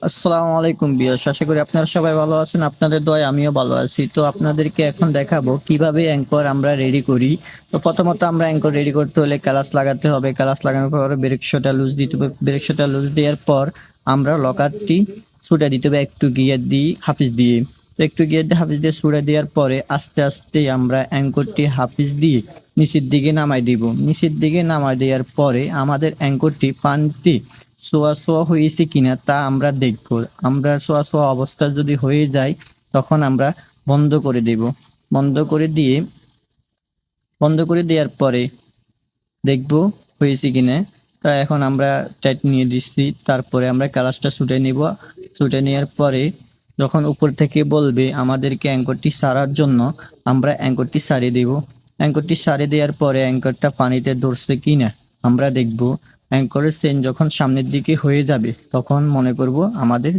আসসালামু আলাইকুম বিয়াস। আশা করি আপনারা সবাই ভালো আছেন। আপনাদের দয়ায় আমিও ভালো আছি। তো আপনাদেরকে এখন দেখাবো কিভাবে অ্যাঙ্কর আমরা রেডি করি। তো প্রথমত আমরা অ্যাঙ্কর রেডি করতে হলে ক্যালাস লাগাতে হবে। ক্যালাস লাগানোর পর ব্রেক শোটা লুজ দিতে হবে। ব্রেক শোটা লুজ দেওয়ার পর আমরা লকারটি ছুটে দিতে হবে একটু গিয়ার দিয়ে হাফিজ দিয়ে। তো একটু গিয়ার দিয়ে হাফিজ দিয়ে ছুড়ে দেওয়ার পরে আস্তে আস্তে আমরা অ্যাঙ্করটি হাফিজ দিয়ে নিচের দিকে নামাই দিব। নিচের দিকে নামাই দেওয়ার পরে আমাদের অ্যাঙ্করটি পানিতে সোয়া হয়েছে কিনা তা আমরা দেখব। আমরা সোয়া অবস্থা যদি হয়ে যায় তখন আমরা বন্ধ করে দেব। বন্ধ করে দিয়ে বন্ধ করে দেওয়ার পরে দেখব হয়েছে কিনা। তা এখন আমরা টাইট নিয়ে দিচ্ছি, তারপরে আমরা কালাসটা ছুটে নিব। ছুটে নেওয়ার পরে যখন উপর থেকে বলবে আমাদেরকে অ্যাঙ্করটি সারার জন্য, আমরা অ্যাঙ্করটি সারিয়ে দেব। অ্যাঙ্করটি সারিয়ে দেওয়ার পরে অ্যাঙ্করটা পানিতে ধরছে কিনা আমরা দেখব। অ্যাঙ্করের চেন যখন সামনের দিকে হয়ে যাবে তখন মনে করব আমাদের